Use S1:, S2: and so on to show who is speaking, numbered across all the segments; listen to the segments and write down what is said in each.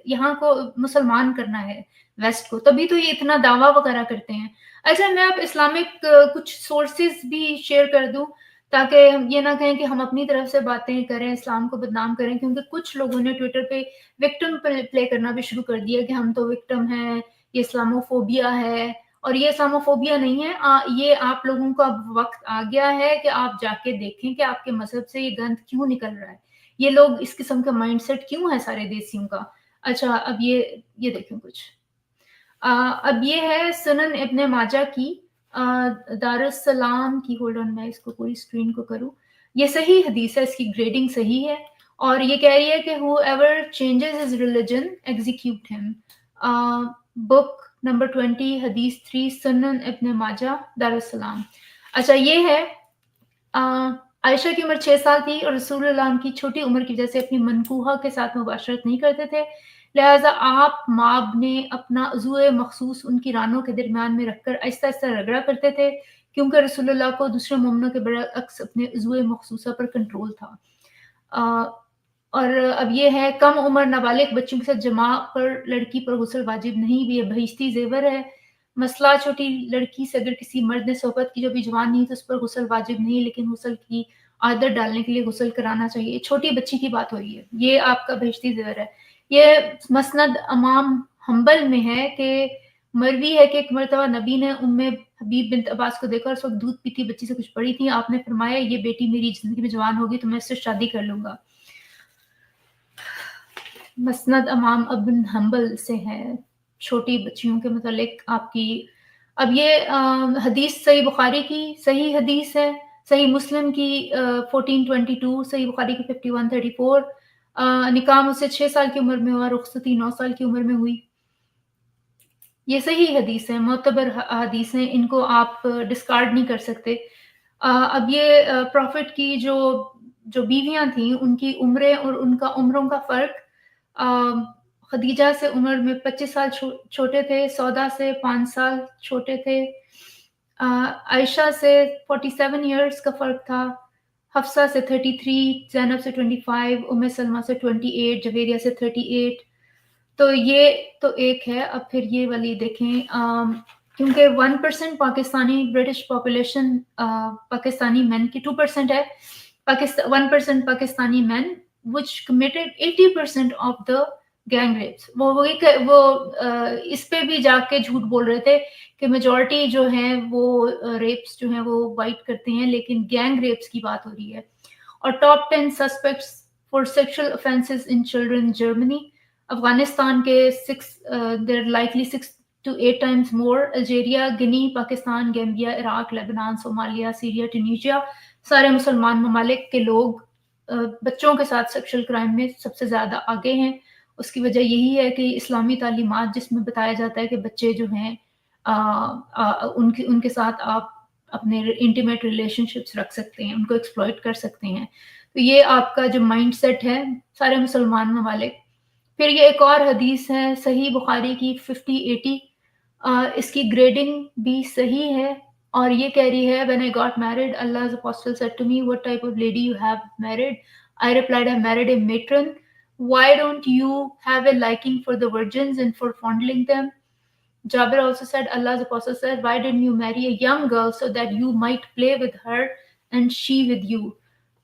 S1: یہاں کو مسلمان کرنا ہے ویسٹ کو، تبھی تو یہ اتنا دعویٰ وغیرہ کرتے ہیں. اچھا میں اب اسلامک کچھ سورسز بھی شیئر کر دوں تاکہ ہم یہ نہ کہیں کہ ہم اپنی طرف سے باتیں کریں، اسلام کو بدنام کریں، کیونکہ کچھ لوگوں نے ٹویٹر پہ وکٹم پلے کرنا بھی شروع کر دیا کہ ہم تو وکٹم ہیں، یہ اسلاموفوبیا ہے. اور یہ اسلاموفوبیا نہیں ہے، یہ آپ لوگوں کا وقت آ گیا ہے کہ آپ جا کے دیکھیں کہ آپ کے مذہب سے یہ گند کیوں نکل رہا ہے، یہ لوگ اس قسم کا مائنڈ سیٹ کیوں ہے سارے دیسیوں کا. اچھا اب یہ دیکھیں کچھ. اب یہ ہے سنن ابن ماجہ کی دار السلام کی. ہولڈ آن میں اس کو پوری اسکرین کو کروں. یہ صحیح حدیث ہے، اس کی گریڈنگ صحیح ہے، اور یہ کہہ رہی ہے کہ whoever changes his religion execute him. Book number 20 حدیث 3 سنن ابن ماجہ دار السلام. اچھا یہ ہے عائشہ کی عمر 6 سال تھی اور رسول اللہ کی چھوٹی عمر کی وجہ سے اپنی منکوحہ کے ساتھ مباشرت نہیں کرتے تھے، لہٰذا آپ ماب نے اپنا عضو مخصوص ان کی رانوں کے درمیان میں رکھ کر آہستہ آہستہ رگڑا کرتے تھے، کیونکہ رسول اللہ کو دوسرے مومنوں کے برعکس اپنے عضو مخصوصہ پر کنٹرول تھا. اور اب یہ ہے کم عمر نابالغ بچوں کے ساتھ جماع پر لڑکی پر غسل واجب نہیں، یہ بہشتی زیور ہے. مسئلہ چھوٹی لڑکی سے اگر کسی مرد نے صحبت کی جو بھی جوان نہیں تو اس پر غسل واجب نہیں، لیکن غسل کی عادت ڈالنے کے لیے غسل کرانا چاہیے. چھوٹی بچی کی بات ہو رہی ہے، یہ آپ کا بہشتی زیور ہے. یہ مسند امام حنبل میں ہے کہ مروی ہے کہ ایک مرتبہ نبی نے ام حبیب بنت عباس کو دیکھا اور اس وقت دودھ پیتی بچی سے کچھ پڑھی تھی. آپ نے فرمایا یہ بیٹی میری زندگی میں جوان ہوگی تو میں اس سے شادی کر لوں گا. مسند امام ابن حنبل سے ہے چھوٹی بچیوں کے متعلق آپ کی. اب یہ حدیث صحیح بخاری کی صحیح حدیث ہے، صحیح مسلم کی 1422، صحیح بخاری کی 5134. نکاح مجھ سے 6 سال کی عمر میں ہوا، رخصتی 9 سال کی عمر میں ہوئی. یہ صحیح حدیث ہے، معتبر حدیث ہیں، ان کو آپ ڈسکارڈ نہیں کر سکتے. اب یہ پروفٹ کی جو بیویاں تھیں ان کی عمریں اور ان کا عمروں کا فرق. خدیجہ سے عمر میں 25 سال چھوٹے تھے، سودا سے 5 سال چھوٹے تھے، عائشہ سے 47 ایئرز کا فرق تھا، حفصہ سے 33، زینب سے 25، ام سلمہ سے 28، جویریہ سے 38. تو یہ تو ایک ہے. اب پھر یہ والی دیکھیں، کیونکہ 1% پاکستانی برٹش پاپولیشن پاکستانی مین کی 2% ہے. 1% پاکستانی مین which committed 80% of the gang rapes. وہ اس پہ بھی جا کے جھوٹ بول رہے تھے کہ میجورٹی جو ہیں وہ ریپس جو ہیں وہ وائٹ کرتے ہیں، لیکن گینگ ریپس کی بات ہو رہی ہے. اور top 10 suspects for sexual offenses in children Germany. Afghanistan کے they're likely 6 to 8 times more. Algeria, Guinea, Pakistan, Gambia, عراق، لیبنان، صومالیہ، سیریا، ٹونیشیا، سارے مسلمان ممالک کے لوگ بچوں کے ساتھ سیکشل کرائم میں سب سے زیادہ آگے ہیں. اس کی وجہ یہی ہے کہ اسلامی تعلیمات جس میں بتایا جاتا ہے کہ بچے جو ہیں ان کے ساتھ آپ اپنے انٹیمیٹ ریلیشن شپس رکھ سکتے ہیں، ان کو ایکسپلوئٹ کر سکتے ہیں. تو یہ آپ کا جو مائنڈ سیٹ ہے سارے مسلمان ممالک. پھر یہ ایک اور حدیث ہے صحیح بخاری کی 5080. اس کی گریڈنگ بھی صحیح ہے اور یہ کہہ رہی ہے when I got married Allah's apostle said to me what type of lady you have married. I replied I married a matron. Why don't you have a liking for the virgins and for fondling them? Jabir also said Allah's apostle said why didn't you marry a young girl so that you might play with her and she with you.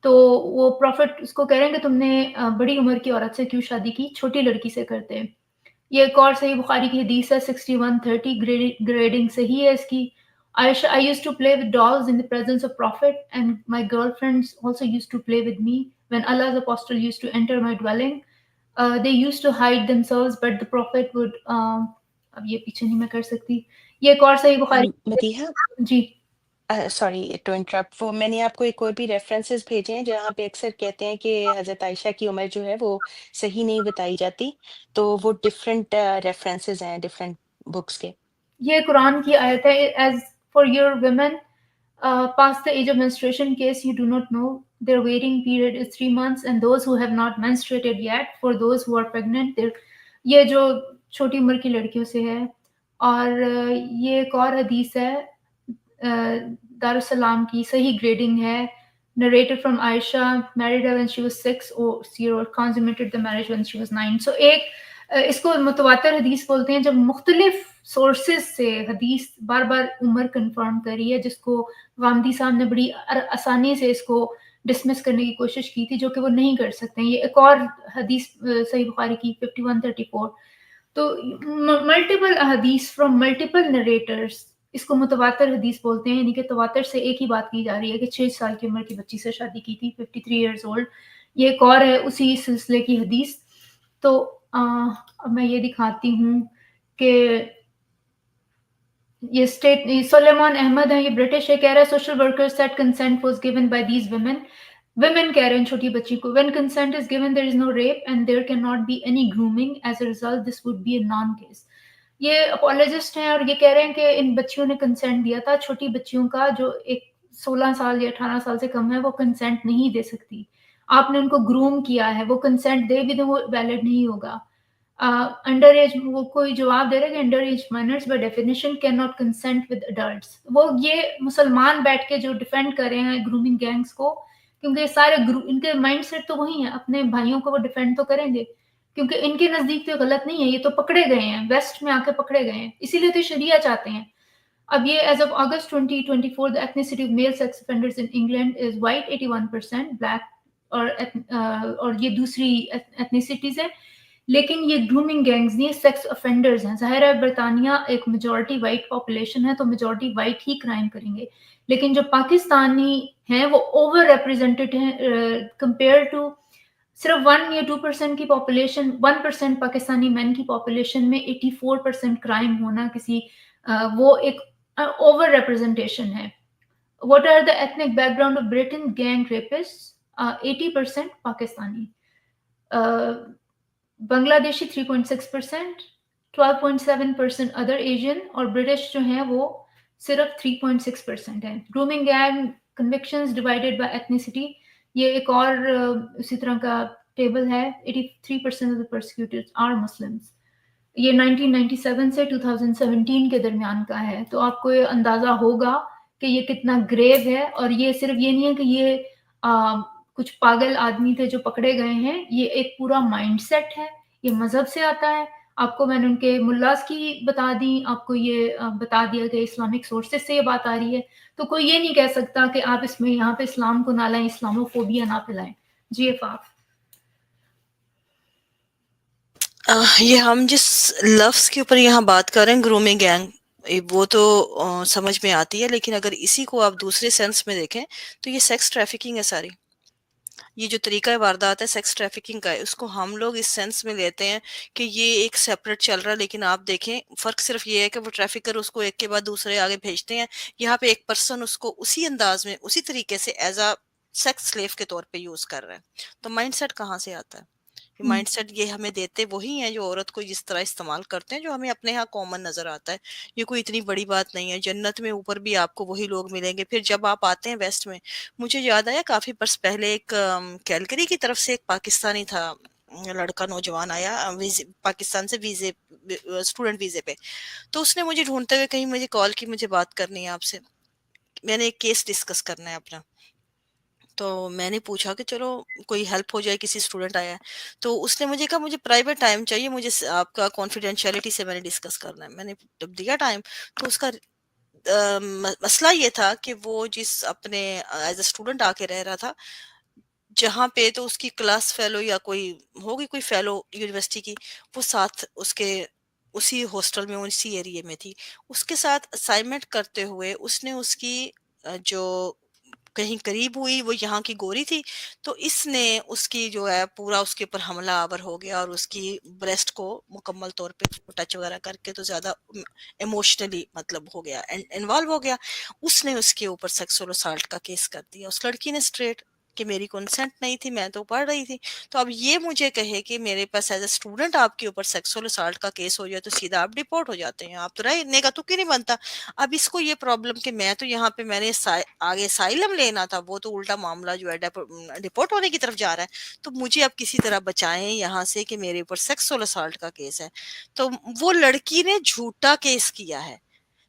S1: تو وہ profit اس کو کہہ رہے ہیں کہ تم نے بڑی عمر کی عورت سے کیوں شادی کی، چھوٹی لڑکی سے کرتے. یہ ایک اور صحیح بخاری کی حدیث ہے 6130. گریڈنگ صحیح ہے اس کی. Aisha, I used to play with dolls in the presence of Prophet and my girlfriends also used to play with me. When Allah's apostle used to enter my dwelling, they used to hide themselves but the Prophet would اب یہ پیچھے نہیں میں کر سکتی. یہ ایک اور صحیح بخاری
S2: مدیحہ
S1: جی
S2: سوری ٹو انٹرپٹ، وہ میں نے آپ کو ایک اور بھی ریفرنسز بھیجے ہیں جہاں پہ اکثر کہتے ہیں کہ حضرت عائشہ کی عمر جو ہے وہ صحیح نہیں بتائی جاتی، تو وہ ڈفرینٹ ریفرنسز ہیں ڈفرینٹ بکس کے.
S1: یہ قرآن کی آیت ہے as for your women past the age of menstruation in case you do not know their waiting period is 3 months and those who have not menstruated yet for those who are pregnant یہ جو چھوٹی عمر کی لڑکیوں سے ہے. اور یہ ایک اور حدیث ہے دار السلام کی صحیح گریڈنگ ہے. narrated from Aisha married her when she was 6 years old, consummated the marriage when she was 9. So ایک اس کو متواتر حدیث بولتے ہیں جب مختلف سورسز سے حدیث بار بار عمر کنفرم کری ہے، جس کو غامدی صاحب نے بڑی آسانی سے اس کو ڈسمس کرنے کی کوشش کی تھی، جو کہ وہ نہیں کر سکتے ہیں. یہ ایک اور حدیث صحیح بخاری کی 5134. تو ملٹیپل احادیث فرام ملٹیپل نریٹرز، اس کو متواتر حدیث بولتے ہیں. یعنی کہ تواتر سے ایک ہی بات کی جا رہی ہے کہ 6 سال کی عمر کی بچی سے شادی کی تھی، 53 ایئرز اولڈ. یہ ایک اور ہے اسی سلسلے کی حدیث. تو اب میں یہ دکھاتی ہوں کہ یہ اسٹیٹ سلیمان احمد ہے، یہ برٹش ہے. کہہ رہا ہے social worker said consent was given by these women کہہ رہے ہیں چھوٹی بچی کو when consent is given there is no rape and there cannot be any grooming as a result this would be a non case. یہ اپولوجسٹ ہیں اور یہ کہہ رہے ہیں کہ ان بچیوں نے کنسنٹ دیا تھا. چھوٹی بچیوں کا جو ایک 16 سال یا 18 سال سے کم ہے وہ کنسنٹ نہیں دے سکتی. آپ نے ان کو گروم کیا ہے، وہ کنسنٹ دے بھی تو وہ ویلڈ نہیں ہوگا. انڈر ایج وہ کوئی جواب دے رہے کہ under age minors by definition cannot consent with adults. وہ یہ مسلمان بیٹھ کے جو ڈیفینڈ کر رہے ہیں گرومنگ گینگس کو، کیونکہ سارے ان کے مائنڈ سیٹ تو وہی ہیں، اپنے بھائیوں کو وہ ڈیفینڈ تو کریں گے کیونکہ ان کے نزدیک تو غلط نہیں ہے. یہ تو پکڑے گئے ہیں، ویسٹ میں آ کے پکڑے گئے ہیں، اسی لیے تو شریعہ چاہتے ہیں. اب یہ as of August 2024 the ethnicity of male sex offenders in England is white 81%, black اور یہ دوسری ایتھنیسٹیز ہیں. لیکن یہ گرومنگ گینگز نہیں، سیکس افینڈرز ہیں. ظاہر ہے برطانیہ ایک میجورٹی وائٹ پاپولیشن ہے تو میجورٹی وائٹ ہی کرائم کریں گے، لیکن جو پاکستانی ہیں وہ اوور ریپرزینٹیڈ ہیں کمپیئر ٹو صرف 1 یا 2% کی پاپولیشن. 1% پاکستانی مین کی پاپولیشن میں 84% کرائم ہونا کسی وہ ایک اوور ریپرزنٹیشن ہے. What are the ethnic background of Britain gang rapist? 80% Pakistani, Bangladeshi 3.6%، 12.7% other Asian, اور برٹش جو ہیں وہ صرف 3.6% ہیں. Grooming gang convictions divided by ethnicity, یہ ایک اور اسی طرح کا ٹیبل ہے. 83% of the persecutors are Muslims. یہ 1997 سے 2017 کے درمیان کا ہے. تو آپ کو یہ اندازہ ہوگا کہ یہ کتنا گریو ہے. اور یہ صرف یہ نہیں ہے کہ یہ کچھ پاگل آدمی تھے جو پکڑے گئے ہیں، یہ ایک پورا مائنڈ سیٹ ہے. یہ مذہب سے آتا ہے. آپ کو میں نے ان کے ملاز کی بتا دی، آپ کو یہ بتا دیا کہ اسلامک سورسز سے یہ بات آ رہی ہے. تو کوئی یہ نہیں کہہ سکتا کہ آپ اس میں یہاں پہ اسلام کو نہ لائیں، اسلامو فوبیا نہ پھیلائیں. جی افاف.
S2: یہ ہم جس لفظ کے اوپر یہاں بات کر رہے ہیں گرومنگ گینگ، وہ تو سمجھ میں آتی ہے، لیکن اگر اسی کو آپ دوسرے سینس میں دیکھیں تو یہ سیکس ٹریفکنگ ہے. ساری یہ جو طریقہ واردات ہے سیکس ٹریفکنگ کا ہے، اس کو ہم لوگ اس سینس میں لیتے ہیں کہ یہ ایک سیپریٹ چل رہا ہے. لیکن آپ دیکھیں فرق صرف یہ ہے کہ وہ ٹریفکر اس کو ایک کے بعد دوسرے آگے بھیجتے ہیں. یہاں پہ ایک پرسن اس کو اسی انداز میں اسی طریقے سے ایز اے سیکس سلیو کے طور پہ یوز کر رہا ہے. تو مائنڈ سیٹ کہاں سے آتا ہے؟ مائنڈ سیٹ یہ ہمیں دیتے وہی ہیں جو عورت کو جس طرح استعمال کرتے ہیں، جو ہمیں اپنے ہاں کامن نظر آتا ہے. یہ کوئی اتنی بڑی بات نہیں ہے. جنت میں اوپر بھی آپ کو وہی لوگ ملیں گے. پھر جب آپ آتے ہیں ویسٹ میں، مجھے یاد آیا کافی برس پہلے ایک کیلکری کی طرف سے ایک پاکستانی تھا لڑکا، نوجوان آیا پاکستان سے ویزے اسٹوڈنٹ ویزے پہ. تو اس نے مجھے ڈھونڈتے ہوئے کہیں مجھے کال کی، مجھے بات کرنی ہے آپ سے، میں نے ایک کیس ڈسکس کرنا ہے اپنا. تو میں نے پوچھا کہ چلو کوئی ہیلپ ہو جائے، کسی اسٹوڈنٹ آیا ہے. تو اس نے مجھے کہا مجھے پرائیویٹ ٹائم چاہیے، مجھے آپ کا کانفیڈینشیلٹی سے میں نے ڈسکس کرنا ہے. میں نے جب دیا ٹائم تو اس کا مسئلہ یہ تھا کہ وہ جس اپنے ایز اے اسٹوڈنٹ آ کے رہ رہا تھا جہاں پہ، تو اس کی کلاس فیلو یا کوئی ہوگی کوئی فیلو یونیورسٹی کی، وہ ساتھ اس کے اسی ہاسٹل میں اسی ایریے میں تھی. اس کے ساتھ اسائنمنٹ کرتے ہوئے اس نے اس کی جو کہیں قریب ہوئی، وہ یہاں کی گوری تھی، تو اس نے اس کی جو ہے پورا اس کے اوپر حملہ آور ہو گیا اور اس کی بریسٹ کو مکمل طور پہ ٹچ وغیرہ کر کے تو زیادہ ایموشنلی مطلب ہو گیا، انوالو ہو گیا. اس نے اس کے اوپر سیکسول اسالٹ کا کیس کر دیا. اس لڑکی نے اسٹریٹ کہ میری کنسنٹ نہیں تھی، میں تو پڑھ رہی تھی. تو اب یہ مجھے کہے کہ میرے پاس ایز اے اسٹوڈنٹ آپ کے اوپر سیکسول اسالٹ کا کیس ہو جائے تو سیدھا آپ ڈپورٹ ہو جاتے ہیں، آپ تو رہنے کا تو کی نہیں بنتا. اب اس کو یہ پرابلم کہ میں تو یہاں پہ میں نے آگے سائلم لینا تھا، وہ تو الٹا معاملہ جو ہے ڈپورٹ ہونے کی طرف جا رہا ہے. تو مجھے اب کسی طرح بچائیں یہاں سے کہ میرے اوپر سیکسول اسالٹ کا کیس ہے. تو وہ لڑکی نے جھوٹا کیس کیا ہے.